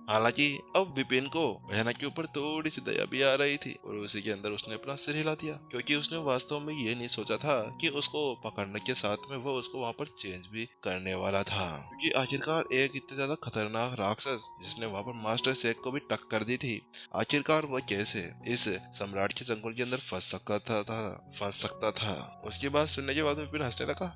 हालांकि अब विपिन को भयानक के ऊपर थोड़ी सी दया भी आ रही थी और उसी के अंदर उसने अपना सिर हिला दिया, क्योंकि उसने वास्तव में ये नहीं सोचा था कि उसको पकड़ने के साथ में वो उसको वहाँ पर चेंज भी करने वाला था। क्योंकि आखिरकार एक इतना ज्यादा खतरनाक राक्षस जिसने वहाँ पर मास्टर शेख को भी टक्कर दी थी, आखिरकार वह कैसे इस सम्राट के चंगुल के अंदर फंस सकता था। उसकी बात सुनने के बाद विपिन हंसने लगा।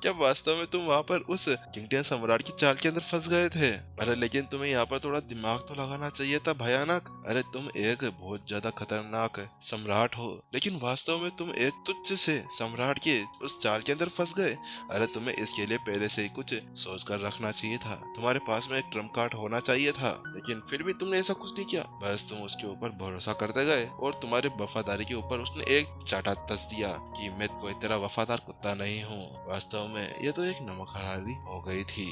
क्या वास्तव में तुम वहाँ पर उस किंगटियन सम्राट की चाल के अंदर फंस गए थे? अरे लेकिन तुम्हें यहाँ पर थोड़ा दिमाग तो लगाना चाहिए था भयानक। अरे तुम एक बहुत ज्यादा खतरनाक सम्राट हो, लेकिन वास्तव में तुम एक तुच्छ से सम्राट के उस चाल के अंदर फंस गए। अरे तुम्हें इसके लिए पहले से ही कुछ सोच कर रखना चाहिए था, तुम्हारे पास में एक ट्रम्प कार्ड होना चाहिए था, लेकिन फिर भी तुमने ऐसा कुछ नहीं किया। बस तुम उसके ऊपर भरोसा करते गए और तुम्हारे वफादारी के ऊपर उसने एक चाटा तस दिया कि मैं कोई तेरा वफादार कुत्ता नहीं हूँ। वास्तव में ये तो एक नमक हरारी हो गई थी।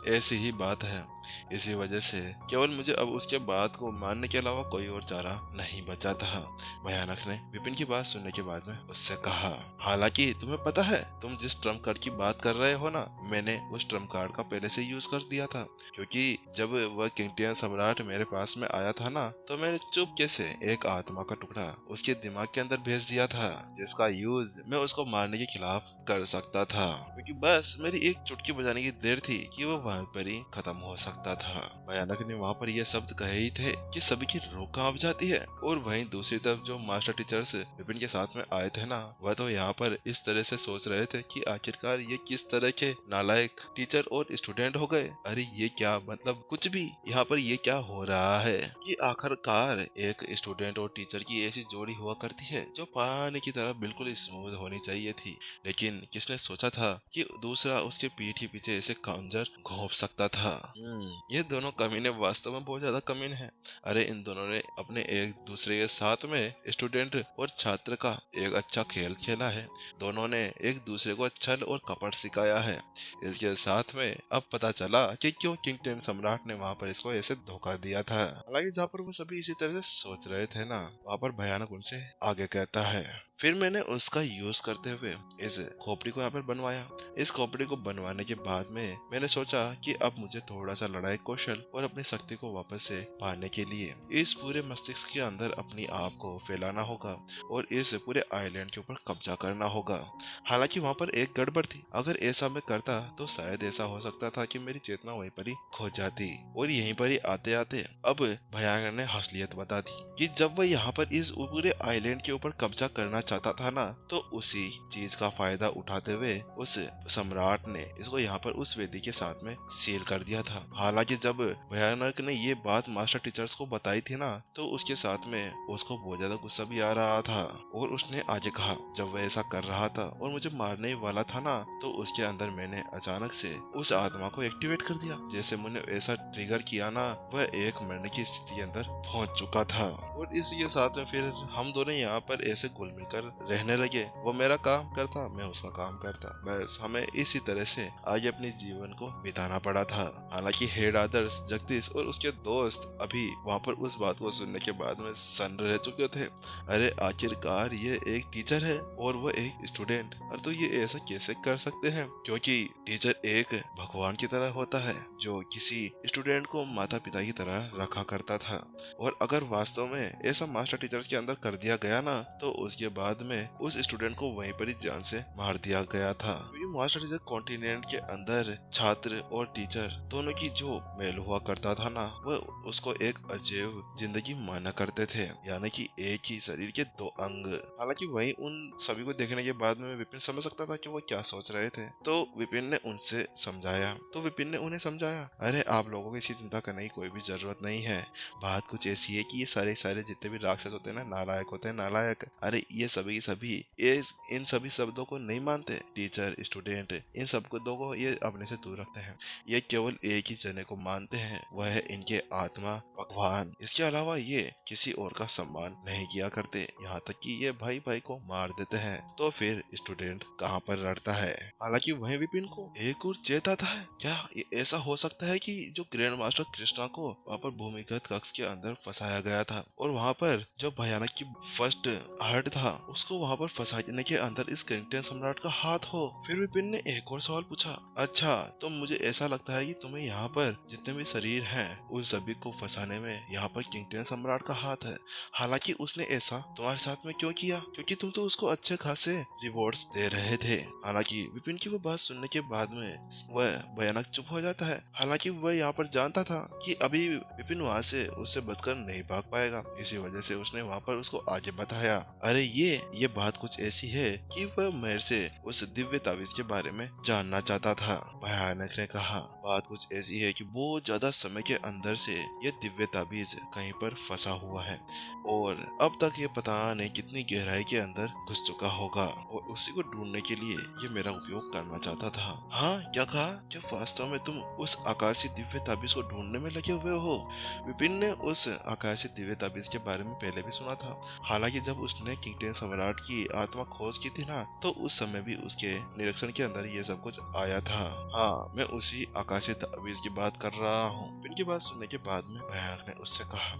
ऐसी ही बात है। इसी वजह से केवल मुझे अब उसके बात को मानने के अलावा कोई और चारा नहीं बचा था। भयानक ने विपिन की बात सुनने के बाद में उससे कहा, हालांकि तुम्हें पता है तुम जिस ट्रम्प कार्ड की बात कर रहे हो ना, मैंने उस ट्रम्प कार्ड का पहले से यूज कर दिया था। क्योंकि जब वह किंगटियन सम्राट मेरे पास में आया था ना, तो मैंने चुपके से एक आत्मा का टुकड़ा उसके दिमाग के अंदर भेज दिया था, जिसका यूज मैं उसको मारने के खिलाफ कर सकता था। क्योंकि बस मेरी एक चुटकी बजाने की देर थी कि वो वहाँ पर ही खत्म हो सकता था। भयानक ने वहाँ पर ये शब्द कहे ही थे कि सभी की रूह कांप जाती है। और वहीं दूसरी तरफ जो मास्टर टीचर्स विपिन के साथ में आए थे ना, वह तो यहाँ पर इस तरह से सोच रहे थे कि आखिरकार ये किस तरह के नालायक टीचर और स्टूडेंट हो गए। अरे ये क्या, मतलब कुछ भी यहाँ पर ये क्या हो रहा है कि आखिरकार एक स्टूडेंट और टीचर की ऐसी जोड़ी हुआ करती है जो पानी की तरह बिल्कुल स्मूथ होनी चाहिए थी, लेकिन किसने सोचा था कि दूसरा उसके पीठ के पीछे ऐसे खंजर घोंप सकता था। ये दोनों कमीने वास्तव में बहुत ज्यादा कमीने हैं। अरे इन दोनों ने अपने एक दूसरे के साथ में स्टूडेंट और छात्र का एक अच्छा खेल खेला है। दोनों ने एक दूसरे को छल और कपट सिखाया है। इसके साथ में अब पता चला कि क्यों किंगटन सम्राट ने वहाँ पर इसको ऐसे धोखा दिया था। हालांकि जहाँ पर वो सभी इसी तरह से सोच रहे थे ना, वहाँ पर भयानक उनसे आगे कहता है, फिर मैंने उसका यूज करते हुए इस खोपड़ी को यहाँ पर बनवाया। इस खोपड़ी को बनवाने के बाद में मैंने सोचा कि अब मुझे थोड़ा सा लड़ाई कौशल और अपनी शक्ति को वापस से पाने के लिए इस पूरे मस्तिष्क के अंदर अपनी आप को फैलाना होगा और इस पूरे आइलैंड के ऊपर कब्जा करना होगा। हालांकि वहाँ पर एक गड़बड़ थी, अगर ऐसा मैं करता तो शायद ऐसा हो सकता था कि मेरी चेतना वहीं पर ही खो जाती। और यहीं पर ही आते आते अब भयानक ने असलियत बता दी कि जब वह यहाँ पर इस पूरे आइलैंड के ऊपर कब्जा करना चाहता था ना, तो उसी चीज का फायदा उठाते हुए उस सम्राट ने इसको यहाँ पर उस वेदी के साथ में सील कर दिया था। हालांकि जब भयानक ने ये बात मास्टर टीचर्स को बताई थी ना, तो उसके साथ में उसको बहुत ज्यादा गुस्सा भी आ रहा था। और उसने आगे कहा, जब वह ऐसा कर रहा था और मुझे मारने ही वाला था ना, तो उसके अंदर मैंने अचानक से उस आत्मा को एक्टिवेट कर दिया। जैसे मैंने ऐसा ट्रिगर किया ना, वह एक मरने की स्थिति के अंदर पहुंच चुका था। और इसी के साथ में फिर हम दोनों यहाँ पर ऐसे घुल मिलकर रहने लगे। वो मेरा काम करता, मैं उसका काम करता, बस हमें इसी तरह से आगे अपने जीवन को बिताना पड़ा था। हालांकि हेड आदर्श, जगदीश और उसके दोस्त अभी वहाँ पर उस बात को सुनने के बाद में सन्न रह चुके थे। अरे आखिरकार ये एक टीचर है और वो एक स्टूडेंट, और तो ये ऐसा कैसे कर सकते हैं? क्योंकि टीचर एक भगवान की तरह होता है जो किसी स्टूडेंट को माता पिता की तरह रखा करता था। और अगर वास्तव में ऐसा मास्टर टीचर्स के अंदर कर दिया गया ना, तो उसके बाद में उस स्टूडेंट को वहीं पर ही जान से मार दिया गया था। क्योंकि मास्टर टीचर कॉन्टिनेंट के अंदर छात्र और टीचर दोनों की जो मेल हुआ करता था ना, वह उसको एक अजीब जिंदगी माना करते थे, यानी कि एक ही शरीर के दो अंग। हालांकि वहीं उन सभी को देखने के बाद में विपिन समझ सकता था कि वो क्या सोच रहे थे। तो विपिन ने उनसे समझाया, तो विपिन ने उन्हें समझाया, अरे आप लोगों को इसी चिंता करने की कोई भी जरूरत नहीं है। बात कुछ ऐसी है कि ये सारे सारे जितने भी राक्षस होते हैं ना, नालायक होते हैं, नालायक। अरे ये सभी ये इन सभी शब्दों को नहीं मानते। टीचर, स्टूडेंट, इन सब दो को ये अपने से दूर रखते हैं। ये केवल एक ही जने को मानते हैं, वह है इनके आत्मा भगवान। इसके अलावा ये किसी और का सम्मान नहीं किया करते, यहाँ तक कि ये भाई भाई को मार देते हैं। तो फिर स्टूडेंट कहाँ पर लड़ता है? हालांकि वह विपिन को एक और चेताता है, क्या ये ऐसा हो सकता है कि जो ग्रैंड मास्टर कृष्णा को वहाँ पर भूमिगत कक्ष के अंदर फंसाया गया था और वहाँ पर जो भयानक की फर्स्ट हर्ट था उसको वहाँ पर फंसाने के अंदर इस किंगटन सम्राट का हाथ हो। फिर विपिन ने एक और सवाल पूछा, अच्छा तो मुझे ऐसा लगता है कि तुम्हें यहाँ पर जितने भी शरीर हैं उन सभी को फंसाने में यहाँ पर किंगटन सम्राट का हाथ है। हालांकि उसने ऐसा तुम्हारे साथ में क्यों किया? क्योंकि तुम तो उसको अच्छे खासे रिवॉर्ड्स दे रहे थे। हालांकि विपिन की वो बात सुनने के बाद में वह भयानक चुप हो जाता है। हालांकि वह यहाँ पर जानता था कि अभी विपिन वहाँ से उससे बचकर नहीं भाग पाएगा, इसी वजह से उसने वहाँ पर उसको आगे बताया, अरे ये बात कुछ ऐसी है कि वह मेरे से उस दिव्य ताबीज के बारे में जानना चाहता था। भयानक ने कहा, बात कुछ ऐसी है कि बहुत ज्यादा समय के अंदर से ये दिव्य ताबीज कहीं पर फंसा हुआ है और अब तक ये पता नहीं कितनी गहराई के अंदर घुस चुका होगा और उसी को ढूंढने के लिए ये मेरा उपयोग करना चाहता था। हाँ, क्या कहा? क्या वास्तव में तुम उस आकाशीय दिव्य ताबीज को ढूंढने में लगे हुए हो? विपिन ने उस आकाशीय दिव्य ताबीज के बारे में पहले भी सुना था। हालांकि जब उसने किंगटन सम्राट की आत्मा खोज की थी ना, तो उस समय भी उसके निरीक्षण के अंदर ये सब कुछ आया था। हाँ, मैं उसी आकाशीय ताबीज की बात कर रहा हूँ। विपिन की बात सुनने के बाद में भयानक ने उससे कहा,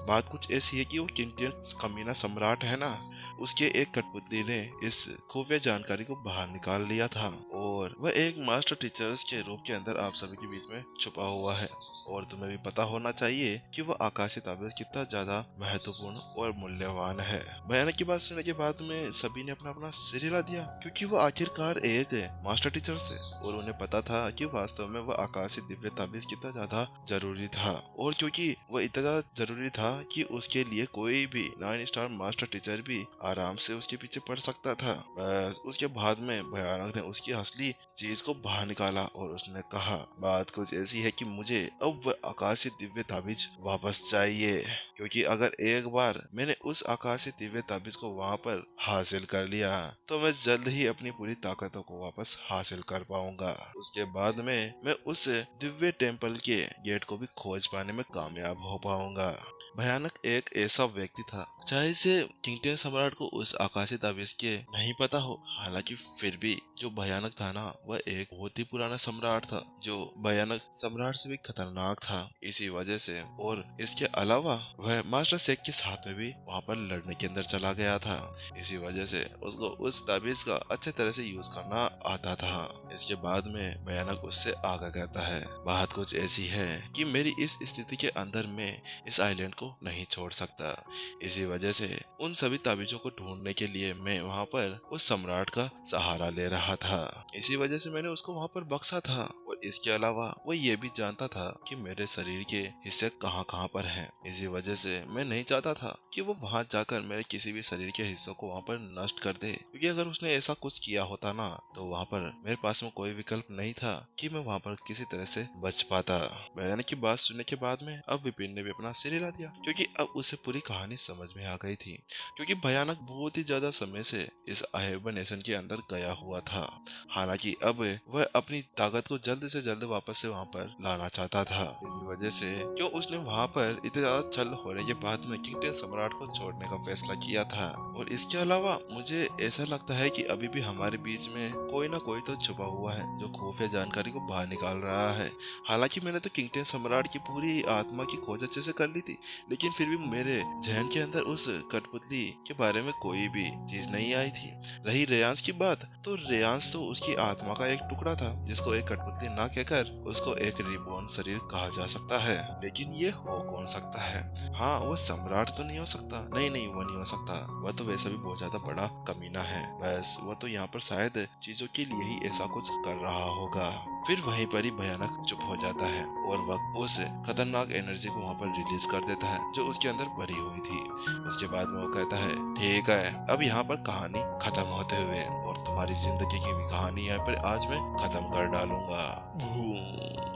बात कुछ ऐसी है कि वो किंगटन कमीना सम्राट है ना, उसके एक कठपुतली ने इस खुफिया जानकारी को बाहर निकाल लिया था और वह एक मास्टर टीचर्स के रूप के अंदर आप सभी के बीच में छुपा हुआ है। और तुम्हें भी पता होना चाहिए कि वह आकाशीय ताबीज कितना ज्यादा महत्वपूर्ण और मूल्यवान है। भयानक की बात सुनने के बाद में सभी ने अपना अपना सिर हिला दिया, क्योंकि वो आखिरकार एक मास्टर टीचर थे और उन्हें पता था कि वास्तव में वह आकाशीय दिव्य ताबीज कितना ज्यादा जरूरी था। और क्योंकि वह इतना ज्यादा जरूरी था कि उसके लिए कोई भी 9 स्टार मास्टर टीचर भी आराम से उसके पीछे पड़ सकता था। बस उसके बाद में भयानक ने उसकी असली चीज को बाहर निकाला और उसने कहा, बात कुछ ऐसी है कि मुझे अब वह आकाशीय दिव्य ताबीज वापस चाहिए, क्योंकि अगर एक बार मैंने उस आकाशीय दिव्य ताबीज को वहां पर हासिल कर लिया तो मैं जल्द ही अपनी पूरी ताकतों को वापस हासिल कर पाऊंगा। उसके बाद में मैं उस दिव्य टेम्पल के गेट को भी खोज पाने में कामयाब हो पाऊंगा। भयानक एक ऐसा व्यक्ति था, चाहे से किंगटन सम्राट को उस आकाशीय ताबीज के नहीं पता हो, हालांकि फिर भी जो भयानक था ना, वह एक बहुत ही पुराना सम्राट था जो भयानक सम्राट से भी खतरनाक था। इसी वजह से और इसके अलावा वह मास्टर शेख के साथ में भी वहाँ पर लड़ने के अंदर चला गया था। इसी वजह से उसको उस ताबीज का अच्छे तरह से यूज करना आता था। इसके बाद में भयानक उससे आगे कहता है, बात कुछ ऐसी है कि मेरी इस स्थिति के अंदर में इस आइलैंड को नहीं छोड़ सकता। इसी वजह से उन सभी ताबीजों को ढूंढने के लिए मैं वहाँ पर उस सम्राट का सहारा ले रहा था। इसी वजह से मैंने उसको वहाँ पर बख्शा था और इसके अलावा वो ये भी जानता था कि मेरे शरीर के हिस्से कहाँ कहाँ पर हैं। इसी वजह से मैं नहीं चाहता था कि वो वहाँ जाकर मेरे किसी भी शरीर के हिस्सों को वहाँ पर नष्ट कर दे, क्योंकि अगर उसने ऐसा कुछ किया होता ना तो वहाँ पर मेरे पास में कोई विकल्प नहीं था कि मैं वहाँ पर किसी तरह से बच पाता। भयानक की बात सुनने के बाद में अब विपिन ने भी अपना सिर हिला दिया, क्योंकि अब उसे पूरी कहानी समझ में आ गई थी। क्योंकि भयानक बहुत ही ज्यादा समय से इस हाइबरनेशन के अंदर गया हुआ था। हालांकि अब वह अपनी ताकत को जल्द से जल्द वापस से वहाँ पर लाना चाहता था। इस वजह से क्यों उसने वहाँ पर इतने ज्यादा छल होने के बाद में किंगटन सम्राट को छोड़ने का फैसला किया था। और इसके अलावा मुझे ऐसा लगता है कि अभी भी हमारे बीच में कोई ना कोई तो छुपा हुआ है जो खुफिया जानकारी को बाहर निकाल रहा है। हालांकि मैंने तो किंगटन सम्राट की पूरी आत्मा की खोज अच्छे से कर ली थी, लेकिन फिर भी मेरे जहन के अंदर उस कठपुतली के बारे में कोई भी चीज नहीं आई थी। रही रेयांश की बात, तो रेयांश तो उसकी आत्मा का एक टुकड़ा था जिसको एक कठपुतली ना कहकर उसको एक रिबॉर्न शरीर कहा जा सकता है। लेकिन ये हो कौन सकता है? हाँ, वो सम्राट तो नहीं हो सकता। नहीं, वो नहीं हो सकता। वह तो वैसा भी बहुत ज्यादा बड़ा कमीना है। बस वो तो यहाँ पर शायद चीजों के लिए ही ऐसा कुछ कर रहा होगा। फिर वहीं पर ही भयानक चुप हो जाता है और वह उस खतरनाक एनर्जी को वहाँ पर रिलीज कर देता है जो उसके अंदर भरी हुई थी। उसके बाद में वो कहता है, ठीक है, अब यहाँ पर कहानी खत्म होते हुए और तुम्हारी जिंदगी की भी कहानी यहाँ पर आज मैं खत्म कर डालूंगा।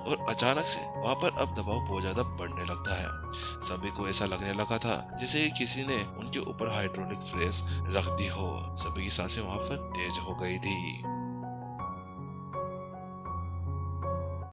और अचानक से वहाँ पर अब दबाव बहुत ज्यादा बढ़ने लगता है। सभी को ऐसा लगने लगा था जैसे किसी ने उनके ऊपर हाइड्रोलिक प्रेस रख दी हो। सभी की सांसें वहाँ पर तेज हो गई थी।